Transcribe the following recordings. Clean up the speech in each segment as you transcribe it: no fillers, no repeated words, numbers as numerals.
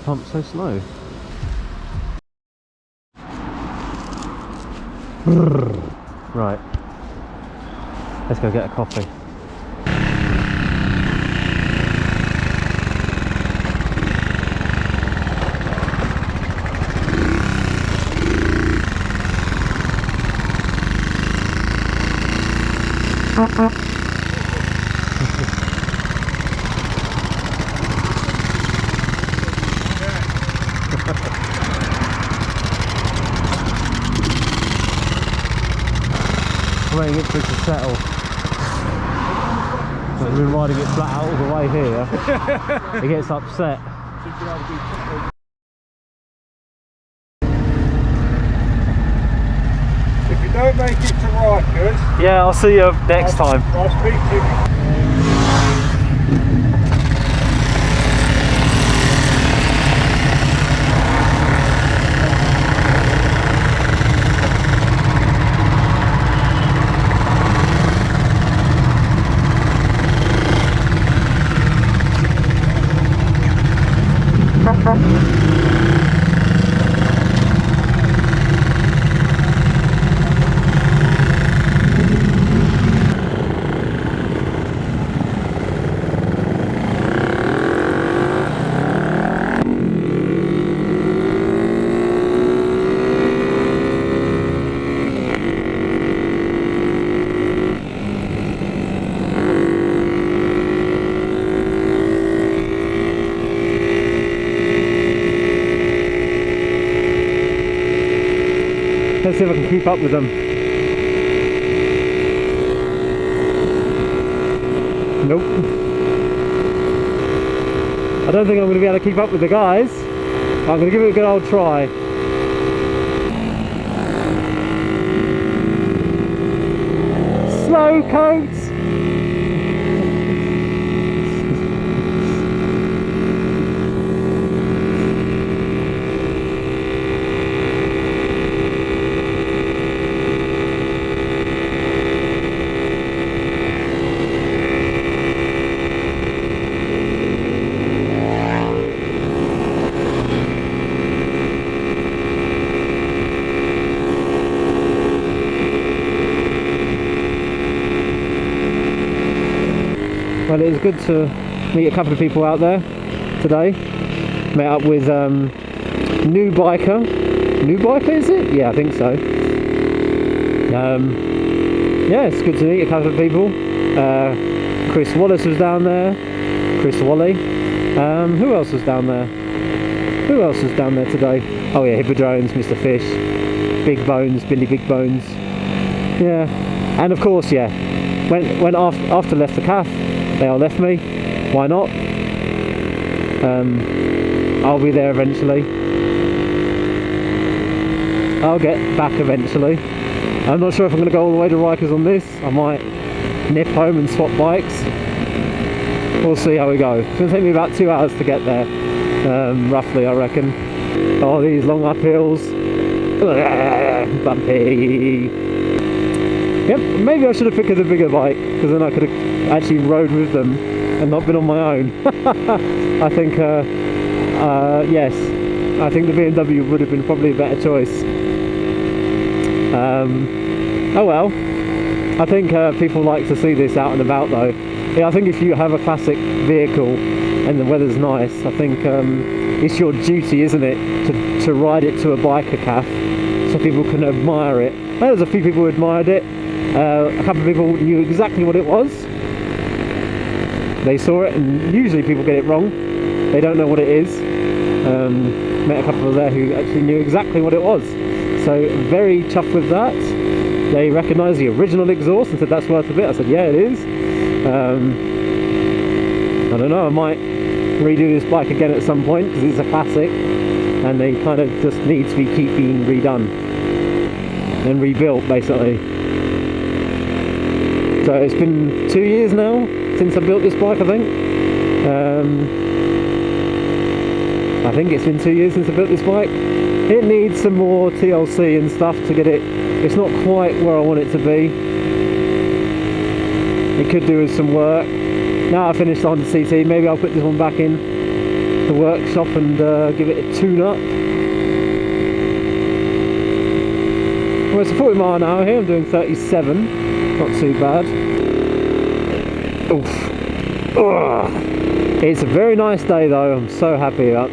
pump so slow? Right, let's go get a coffee. Waiting it for it to settle. I've been riding it flat out all the way here. It gets upset. If you don't make it to Rikers, yeah, I'll see you next time. I'll speak to you. Let's see if I can keep up with them. Nope. I don't think I'm going to be able to keep up with the guys. I'm going to give it a good old try. Slow coats! Well, it was good to meet a couple of people out there today. Met up with Noobiker. Noobiker, is it? Yeah, I think so. Yeah, it's good to meet a couple of people. Chris Wallace was down there. Chris Wally. Who else was down there? Who else was down there today? Oh yeah, Hippodromes, Mr. Fish, Big Bones, Billy Big Bones. Yeah, and of course, yeah, went after left the calf. They all left me. Why not? I'll be there eventually. I'll get back eventually. I'm not sure if I'm going to go all the way to Rikers on this. I might nip home and swap bikes. We'll see how we go. It's going to take me about 2 hours to get there, roughly, I reckon. Oh, these long uphills. Bumpy. Yep, maybe I should have picked a bigger bike, because then I could have actually rode with them and not been on my own. I think, yes, I think the BMW would have been probably a better choice. Oh well, I think people like to see this out and about though. Yeah, I think if you have a classic vehicle and the weather's nice, I think it's your duty, isn't it, to ride it to a biker cafe so people can admire it. There's a few people who admired it. A couple of people knew exactly what it was. They saw it, and usually people get it wrong. They don't know what it is. Met a couple there who actually knew exactly what it was. So very chuffed with that. They recognised the original exhaust and said that's worth a bit. I said yeah, it is. I don't know, I might redo this bike again at some point because it's a classic and they kind of just need to keep being redone and rebuilt basically. So it's been 2 years now since I built this bike, I think it's been 2 years since I built this bike. It needs some more TLC and stuff to get it. It's not quite where I want it to be. It could do with some work. Now I finished the Honda CT, maybe I'll put this one back in. the workshop and give it a tune-up. Well, it's a 40 mile an hour here. I'm doing 37. Not too bad. Oof. Ugh. It's a very nice day though. I'm so happy about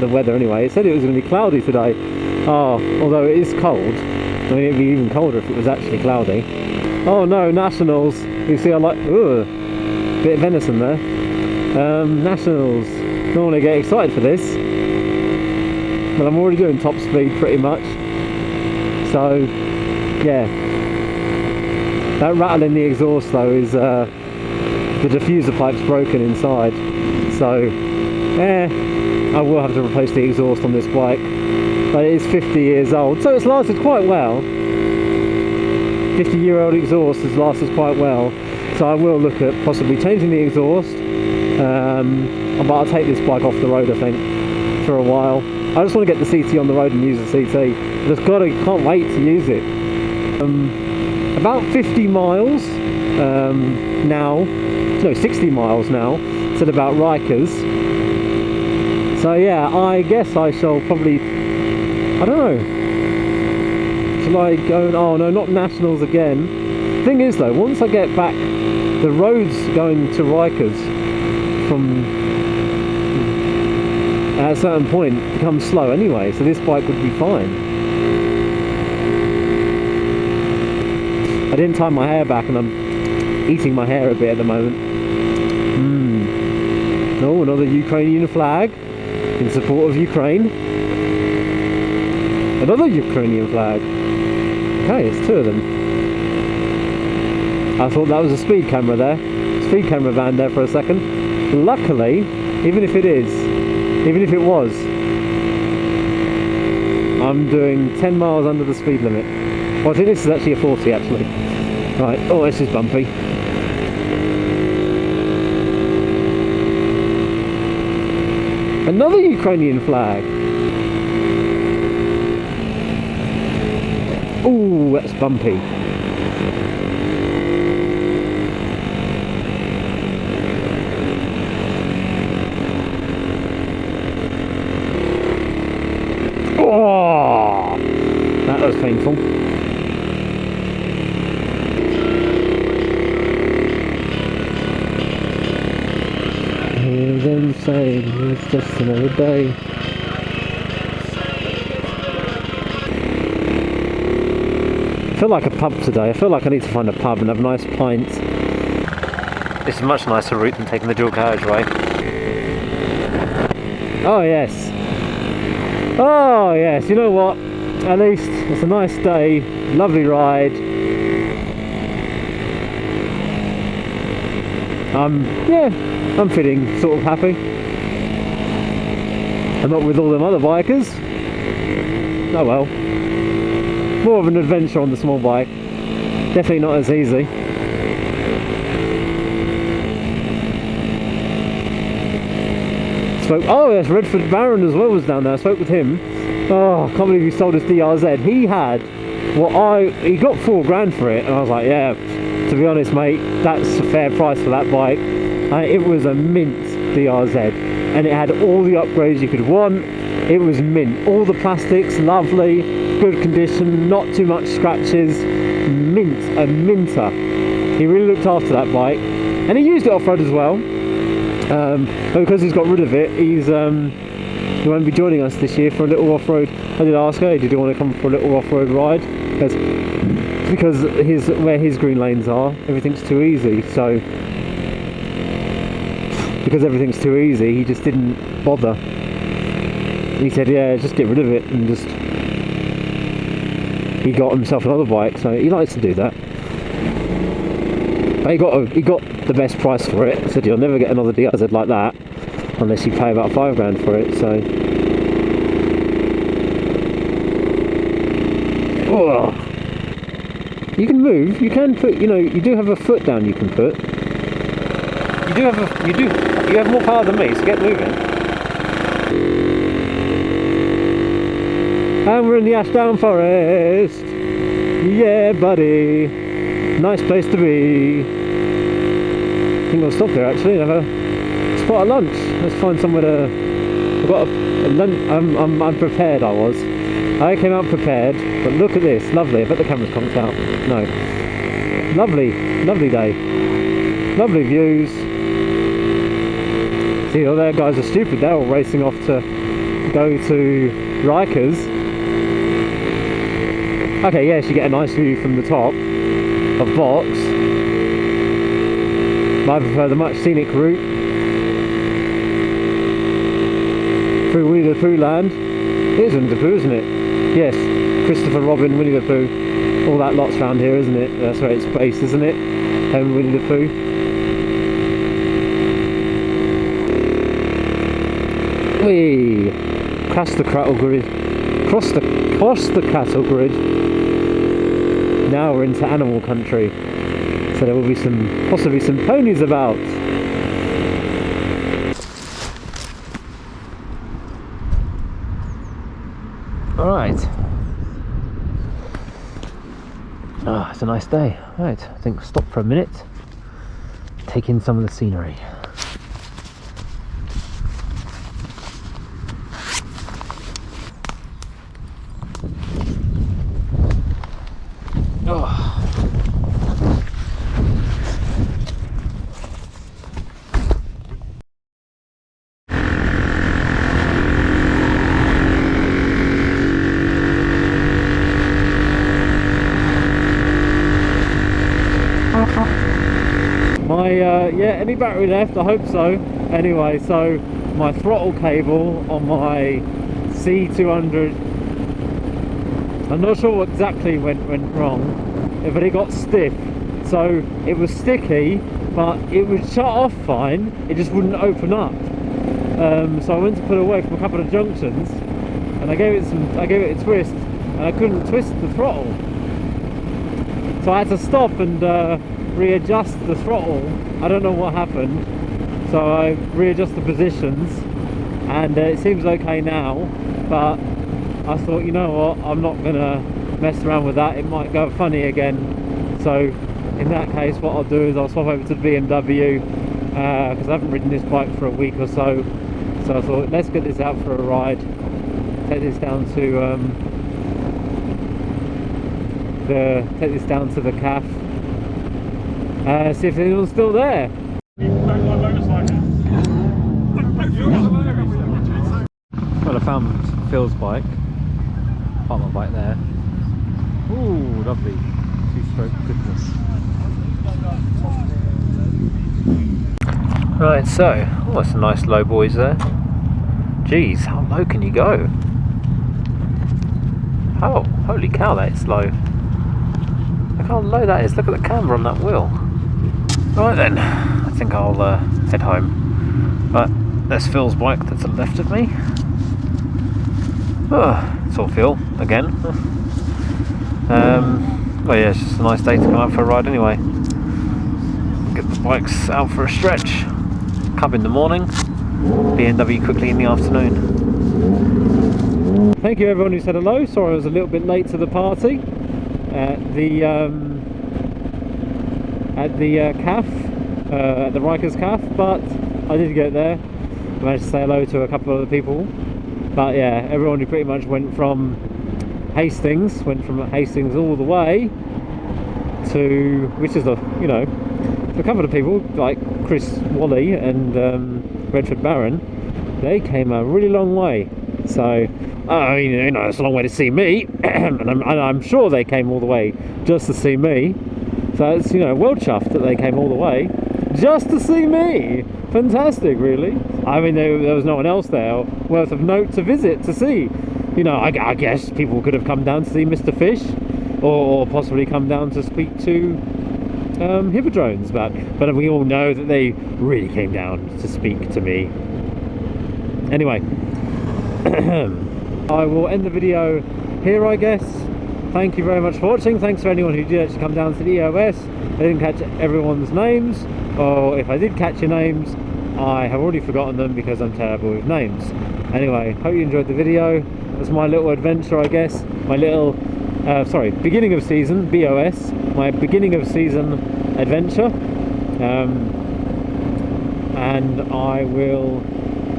the weather anyway. It said it was going to be cloudy today. Oh, although it is cold. I mean, it'd be even colder if it was actually cloudy. Oh no, nationals. You see, I like, ugh, bit of venison there. Nationals. Normally get excited for this, but I'm already doing top speed pretty much. So, yeah. That rattle in the exhaust though is the diffuser pipe's broken inside. So, I will have to replace the exhaust on this bike. But it is 50 years old, so it's lasted quite well. 50-year-old exhaust has lasted quite well. So I will look at possibly changing the exhaust. But I'll take this bike off the road, I think, for a while. I just want to get the CT on the road and use the CT. Can't wait to use it. About 50 miles now. No, 60 miles now. Till about Rikers. So yeah, I guess I shall probably, I don't know. Shall I go? Oh no, not nationals again. Thing is though, once I get back, the roads going to Rikers from at a certain point become slow anyway, so this bike would be fine. I didn't tie my hair back and I'm eating my hair a bit at the moment. Oh, another Ukrainian flag in support of Ukraine. Another Ukrainian flag. Okay, it's two of them. I thought that was a speed camera there. Speed camera van there for a second. Luckily, even if it was, I'm doing 10 miles under the speed limit. Well, I think this is actually a 40 actually. Right, oh, this is bumpy. Another Ukrainian flag. Ooh, that's bumpy. Oh, that was painful. Then say it's just another day. I feel like a pub today. I feel like I need to find a pub and have a nice pint. It's a much nicer route than taking the dual carriageway. Oh yes. Oh yes, you know what? At least it's a nice day, lovely ride. Yeah, I'm feeling sort of happy. I'm not with all them other bikers. Oh well. More of an adventure on the small bike. Definitely not as easy. Oh yes, Redfordbarron as well was down there. I spoke with him. Oh, I can't believe he sold his DRZ. He had he got £4 for it, and I was like, yeah, to be honest mate, that's a fair price for that bike. It was a mint DRZ, and it had all the upgrades you could want. It was mint. All the plastics, lovely, good condition, not too much scratches. Mint, a minter. He really looked after that bike, and he used it off-road as well. But because he's got rid of it, he won't be joining us this year for a little off-road. I did ask her, did you want to come for a little off-road ride? Because where his green lanes are, everything's too easy. So because everything's too easy, he just didn't bother. He said, yeah, just get rid of it, and just he got himself another bike. So he likes to do that. But he got the best price for it. He said you'll never get another DRZ like that unless you pay about £5 for it. So, oh, you can move. You can put. You know, you do have a foot down. You can put. You have more power than me. So get moving. And we're in the Ashdown Forest. Yeah, buddy. Nice place to be. I think I'll stop here actually and have a spot at lunch. Let's find somewhere to I've got I'm unprepared, I came out prepared, but look at this, lovely. I bet the camera's conked out. No. Lovely day. Lovely views. See, all their guys are stupid, they're all racing off to go to Rikers. Okay, yes, you get a nice view from the top of Box. I prefer the much scenic route through Winnie the Pooh land. It is Winnie the Pooh, isn't it? Yes, Christopher Robin, Winnie the Pooh. All that lot's around here, isn't it? That's where it's based, isn't it? Home Winnie the Pooh. Whee! Cross the cattle grid. Cross the cattle grid. Now we're into animal country. So there will be possibly some ponies about. Alright. Ah, it's a nice day. Right, I think we'll stop for a minute. Take in some of the scenery. Yeah, any battery left? I hope so. Anyway, so my throttle cable on my C200, I'm not sure what exactly went wrong, but it got stiff. So it was sticky, but it would shut off fine, it just wouldn't open up. So I went to put it away from a couple of junctions, and I gave it a twist, and I couldn't twist the throttle. So I had to stop and readjust the throttle. I don't know what happened, so I readjust the positions, and it seems okay now, but I thought, you know what, I'm not gonna mess around with that, it might go funny again. So in that case, what I'll do is I'll swap over to the BMW, because I haven't ridden this bike for a week or so. So I thought, let's get this out for a ride, take this down to the CAF. See if anyone's still there. Well, I found Phil's bike. Parked my bike there. Ooh, lovely. Two-stroke goodness. Right, so, oh, that's some nice low boys there. Jeez, how low can you go? Oh, holy cow, that is low. Look how low that is. Look at the camber on that wheel. Right then, I think I'll head home. But there's Phil's bike that's to the left of me. Oh, it's all Phil again. Well, yeah, it's just a nice day to come out for a ride anyway. Get the bikes out for a stretch. Cub in the morning, BMW quickly in the afternoon. Thank you everyone who said hello. Sorry I was a little bit late to the party. At the CAF, at the Rikers CAF, but I did get there. I managed to say hello to a couple of other people. But yeah, everyone who pretty much went from Hastings all the way to, which is a, you know, a couple of people like Chris, Wally and Redfordbarron, they came a really long way. So, I mean, you know, it's a long way to see me, and I'm sure they came all the way just to see me. So it's, you know, well chuffed that they came all the way just to see me. Fantastic, really. I mean, there was no one else there worth of note to visit, to see. You know, I guess people could have come down to see Mr. Fish, or possibly come down to speak to Hippodrones, but we all know that they really came down to speak to me. Anyway, I will end the video here, I guess. Thank you very much for watching. Thanks for anyone who did actually come down to the EOS. I didn't catch everyone's names, or if I did catch your names, I have already forgotten them because I'm terrible with names. Anyway, hope you enjoyed the video. That's my little adventure, I guess. My little, beginning of season, BOS. My beginning of season adventure. And I will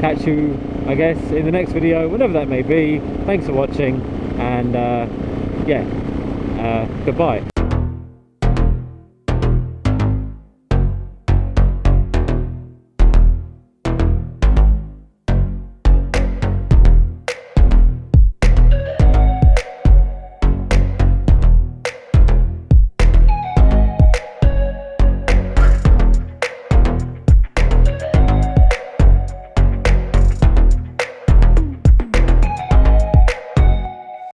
catch you, I guess, in the next video, whenever that may be. Thanks for watching, and yeah, goodbye.